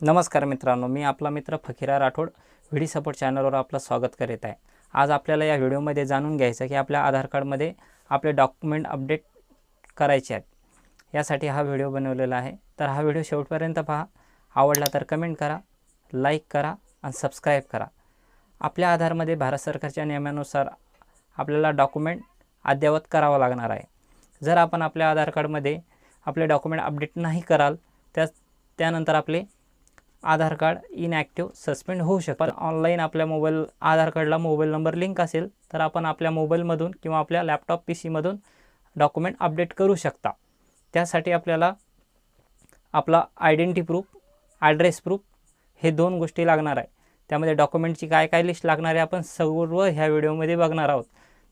नमस्कार मित्रांनो, मी आपला मित्र फकीरा राठोड व्हिडिओ सपोर्ट चॅनलवर आपलं स्वागत करीत आहे। आज आपल्याला या व्हिडिओमध्ये जाणून घ्यायचं की आपल्या आधार कार्डमध्ये आपले डॉक्युमेंट अपडेट करायचे आहेत। यासाठी हा व्हिडिओ बनवलेला आहे। तर हा व्हिडिओ शेवटपर्यंत पहा। आवडला तर कमेंट करा, लाईक करा आणि सबस्क्राईब करा। आपल्या आधारमध्ये भारत सरकारच्या नियमानुसार आपल्याला डॉक्युमेंट अद्ययावत करावा लागणार आहे। जर आपण आपल्या आधार कार्डमध्ये आपले डॉक्युमेंट अपडेट नाही कराल त्यानंतर आपले आधार कार्ड इनॲक्टिव्ह सस्पेंड होऊ शकतं। ऑनलाईन आपल्या मोबाईल आधार कार्डला मोबाईल नंबर लिंक असेल तर आपण आपल्या मोबाईलमधून किंवा आपल्या लॅपटॉप पीसीमधून डॉक्युमेंट अपडेट करू शकता। त्यासाठी आपल्याला आपला आयडेंटिटी प्रूफ, ॲड्रेस प्रूफ हे दोन गोष्टी लागणार आहे। त्यामध्ये डॉक्युमेंटची काय काय लिस्ट लागणार आहे आपण सर्व ह्या व्हिडिओमध्ये बघणार आहोत।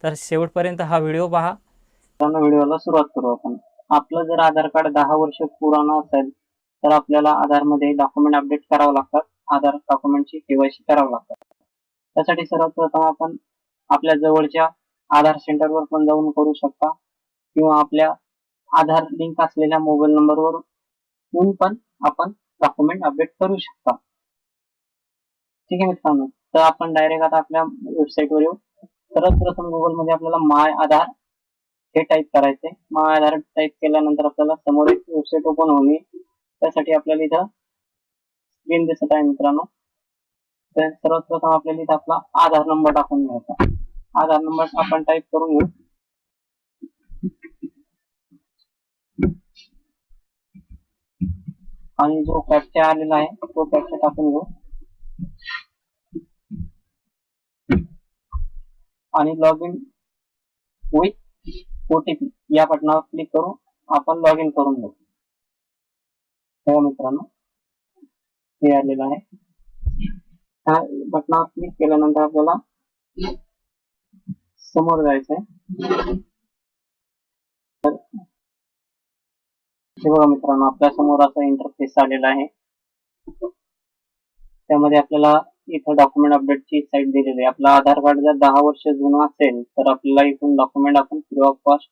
तर शेवटपर्यंत हा व्हिडिओ पहा। व्हिडिओला सुरुवात करू आपण। आपलं जर आधार कार्ड 10 वर्ष पुराणं असेल तर आपल्याला आधारमध्ये डॉक्युमेंट अपडेट करावं लागतात। आधार डॉक्युमेंटची केवायसी करावं लागतात। त्यासाठी सर्वात प्रथम आपण आपल्या जवळच्या आधार सेंटरवर पण जाऊन करू शकता किंवा आपल्या आधार लिंक असलेल्या मोबाईल नंबरवर पण आपण डॉक्युमेंट अपडेट करू शकता। ठीक आहे मित्रांनो, तर आपण डायरेक्ट आता आपल्या वेबसाईटवर येऊ। सर्वात प्रथम गुगल मध्ये आपल्याला माय आधार हे टाईप करायचे। माय आधार टाईप केल्यानंतर आपल्याला समोर एक वेबसाईट ओपन होईल। त्यासाठी आपल्याला इथं स्क्रीन दिसत आहे मित्रांनो। तर सर्वात प्रथम आपल्याला इथं आपला आधार नंबर टाकून घ्यायचा। आधार नंबर आपण टाईप करून घेऊ आणि जो कॅप्चा आलेला आहे तो कॅप्चा टाकून घेऊ आणि लॉग इन विथ ओटीपी या बटनावर क्लिक करून आपण लॉग इन करून घेऊ। बघा मित्रांनो, हे आलेलं आहे। त्या बटनावर क्लिक केल्यानंतर आपल्याला समोर जायचंय। तर हे बघा मित्रांनो, आपल्या समोर असा इंटरफेस आलेला आहे। त्यामध्ये आपल्याला इथं डॉक्युमेंट अपडेटची साईट दिलेली आहे। आपला आधार कार्ड जर 10 वर्ष जुनं असेल तर आपल्याला इथून डॉक्युमेंट आपण फ्री ऑफ कॉस्ट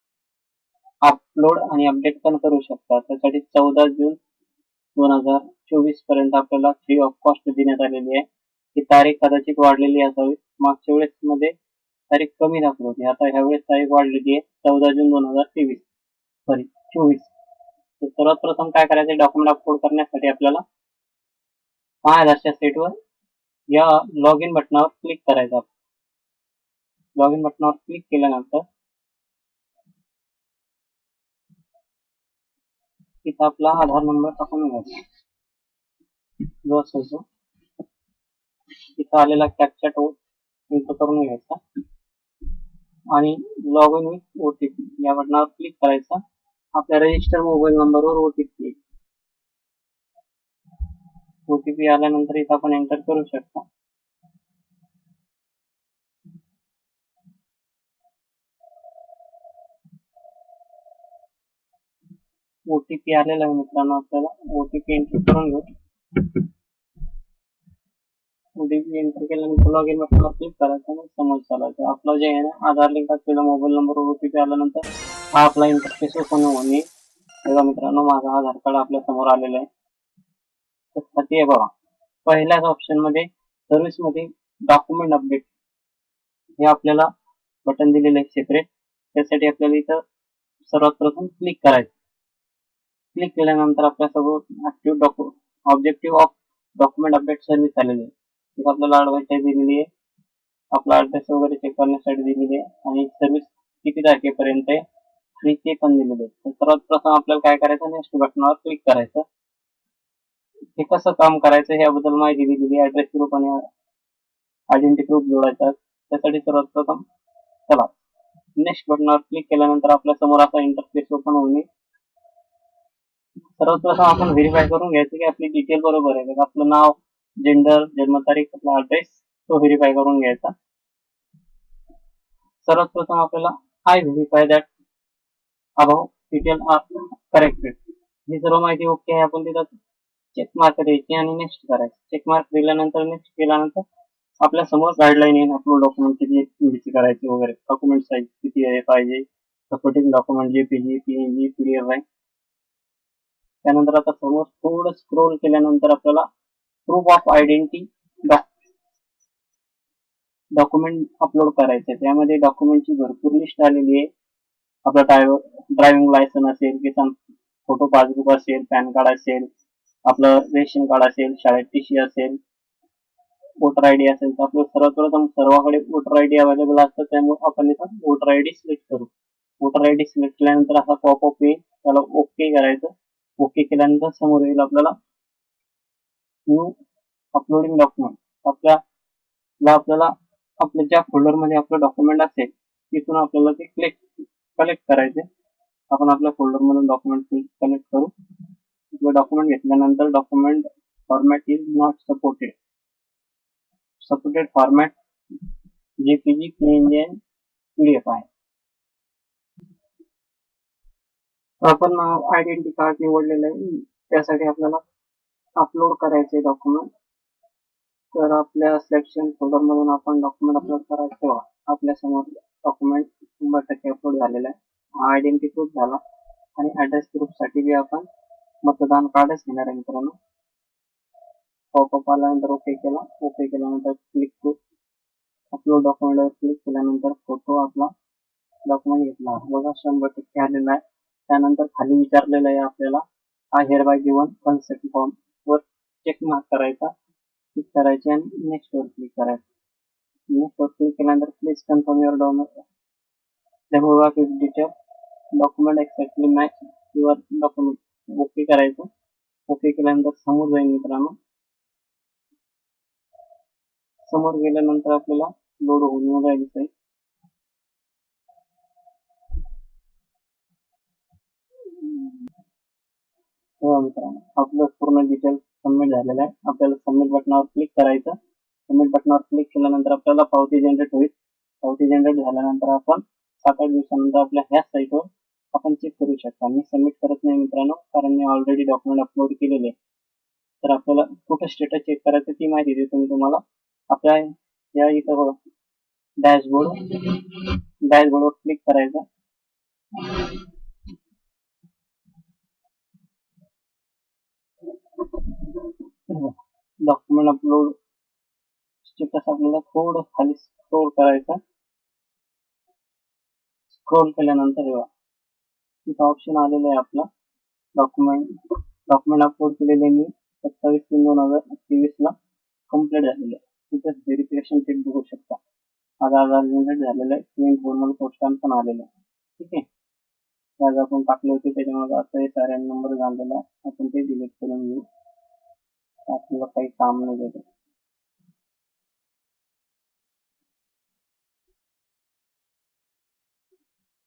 अपलोड आणि अपडेट पण करू शकता। त्यासाठी 14 जून 2024 पर्यंत आपल्याला फ्री ऑफ कॉस्ट देण्यात आलेली आहे। ही तारीख कदाचित वाढलेली असावी। मागच्या वेळेस मध्ये तारीख कमी दाखवत होती, आता ह्या वेळेस तारीख वाढलेली आहे 14 जून 2024। तर सर्वात प्रथम काय करायचं, डॉक्युमेंट अपलोड करण्यासाठी आपल्याला माय आधारच्या साईटवर या लॉग इन बटनावर क्लिक करायचं। लॉग इन बटनावर क्लिक केल्यानंतर इथं आपला आधार नंबर टाकून घ्यायचा जो असेल तो। इथं आलेला कॅप्चा एंटर करून घ्यायचा आणि लॉग इन विथ ओटीपी या बटनावर क्लिक करायचा। आपल्या रजिस्टर मोबाईल नंबरवर ओटीपी आल्यानंतर इथं आपण एंटर करू शकता। ओटीपी आलेला आहे मित्रांनो, आपल्याला ओटीपी एंटर करून घेऊ। ओटीपी एंटर केल्यानंतर लॉग इन बटनावर क्लिक करायचं आणि समोर चालायचं। आपलं जे आहे ना आधार लिंक असलेला मोबाईल नंबरवर ओटीपी आल्यानंतर हा आपला इंटरफेस ओपन होईल। बघा मित्रांनो, माझा आधार कार्ड आपल्या समोर आलेला आहे। त्यासाठी बघा पहिल्याच ऑप्शन मध्ये सर्व्हिस मध्ये डॉक्युमेंट अपडेट हे आपल्याला बटन दिलेलं आहे सेपरेट। त्यासाठी आपल्याला इथं सर्वात प्रथम क्लिक करायचं। क्लिक केल्यानंतर आपल्यासोबत objective of document update service आलेली आहे। तिथे आपल्याला ॲडव्हाइस दिलेली आहे, आपला ॲड्रेस वगैरे चेक करण्यासाठी दिलेली आहे आणि सर्व्हिस किती तारखेपर्यंत आहे फ्री ते पण दिलेले आहे। तर सर्वात प्रथम आपल्याला काय करायचं, नेक्स्ट बटनावर क्लिक करायचं। हे कसं काम करायचं याबद्दल माहिती दिलेली आहे। ॲड्रेस प्रूफ आणि आयडेंटिटी प्रूफ जोडायचा। त्यासाठी सर्वात प्रथम चला नेक्स्ट बटनावर क्लिक केल्यानंतर आपल्या समोर असा इंटरफेस ओपन होईल। सर्वात प्रथम आपण व्हेरीफाय करून घ्यायचं की आपली डिटेल बरोबर आहे। आपलं नाव, जेंडर, जन्मतारीख, आपला ॲड्रेस तो व्हेरीफाय करून घ्यायचा। सर्वात प्रथम आपल्याला I verify that above detail are corrected ही सर्व माहिती ओके आहे। आपण तिथं चेक मार्क द्यायची आणि नेक्स्ट करायचं। चेक मार्क दिल्यानंतर नेक्स्ट केल्यानंतर आपल्या समोर गाईडलाईन येईल अपलोड डॉक्युमेंट किती करायचे वगैरे, डॉक्युमेंट साईज किती आहे पाहिजे, supporting document JPG, PNG, PDF आहे। त्यानंतर आता समोर थोडं स्क्रोल केल्यानंतर आपल्याला proof of identity document upload करायचे. त्यामध्ये डॉक्युमेंटची भरपूर लिस्ट आलेली आहे. आपलं ड्रायव्हिंग लायसन असेल, किसान फोटो पासबुक असेल, पॅन कार्ड असेल, आपलं रेशन कार्ड असेल, शाळेत टीसी असेल, वोटर आयडी असेल, तर आपलं सर्वप्रथम सर्वांकडे वोटर आयडी अवेलेबल असतं. त्यामुळे आपण इथं वोटर आयडी सिलेक्ट करू. वोटर आयडी सिलेक्ट केल्यानंतर असा पॉपअप येईल, त्याला ओके करायचं. ओके केल्यानंतर समोर येईल आपल्याला न्यू अपलोडिंग डॉक्युमेंट. आपल्याला आपल्या ज्या फोल्डरमध्ये आपलं डॉक्युमेंट असेल तिथून आपल्याला ते कलेक्ट करायचे. आपण आपल्या फोल्डरमधून डॉक्युमेंट कलेक्ट करू. डॉक्युमेंट घेतल्यानंतर document format is not supported format JPG, PNG आणि पीडीएफ आहे. आपण आयडेंटिटी कार्ड निवडलेलं आहे, त्यासाठी आपल्याला अपलोड करायचे डॉक्युमेंट. तर आपल्या सिलेक्शन फोल्डर मधून आपण डॉक्युमेंट अपलोड करायचं तेव्हा आपल्या समोर डॉक्युमेंट 100% अपलोड झालेला आहे. आयडेंटिटी प्रूफ झाला आणि ऍड्रेस प्रूफ साठी बी आपण मतदान कार्डच घेणार आहे मित्रांनो. पॉपअप आल्यानंतर ओके केला. ओके केल्यानंतर क्लिक टू अपलोड डॉक्युमेंटवर क्लिक केल्यानंतर फोटो आपला डॉक्युमेंट घेतला बघा 100% आलेला आहे. त्यानंतर खाली विचारलेलं आहे आपल्याला I hereby given consent form वर चेक मार्क करायचा, क्लिक करायचे आणि नेक्स्ट वर क्लिक करायचं. नेक्स्ट वर क्लिक केल्यानंतर please confirm your demographic detail document exactly match your document. Okay करायचं. ओके केल्यानंतर समोर जाईल मित्रांनो. समोर गेल्यानंतर आपल्याला लोड होऊन जाईल. मित्रांनो आपलं पूर्ण डिटेल्स सबमिट झालेलं आहे. आपल्याला सबमिट बटनावर क्लिक करायचं. सबमिट बटनावर क्लिक केल्यानंतर आपल्याला पावती जनरेट होईल. पावती जनरेट झाल्यानंतर आपण 7-8 दिवसानंतर आपल्या ह्या साईटवर आपण चेक करू शकता. मी सबमिट करत नाही मित्रांनो, कारण मी ऑलरेडी डॉक्युमेंट अपलोड केलेले. तर आपल्याला कुठं स्टेटस चेक करायचं ती माहिती देतो मी तुम्हाला. आपल्या या इथं बघा डॅशबोर्डवर क्लिक करायचं. डॉक्युमेंट अपलोड स्टेटस आपल्याला थोडं खाली स्क्रोल करायचं. स्क्रोल केल्यानंतर इथं ऑप्शन आलेलं आहे आपला डॉक्युमेंट अपलोड केलेले मी 27/3/2023 ला कम्प्लीट झालेले आहे. तिथं व्हेरिफिकेशन चेक बघू शकता. आधार जनरेट झालेलं आहे. क्लेम फॉर्मल पोस्टान पण आलेलं आहे. ठीक आहे. आज आपण टाकले होते त्याच्यामध्ये आता हे सारे नंबर झालेला आहे. आपण ते डिलीट करून घेऊ. आपल्याला काही काम नाही देत.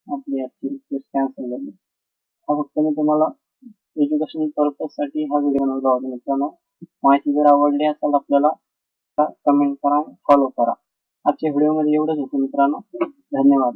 आपली आजची रिक्वेस्ट कॅन्सल झाली. हा फक्त मी तुम्हाला एज्युकेशनल पर्पज साठी हा व्हिडिओ बनवला होता मित्रांनो. माहिती जर आवडली असेल आपल्याला कमेंट करा, फॉलो करा. आजच्या व्हिडिओमध्ये एवढंच होतं मित्रांनो. धन्यवाद.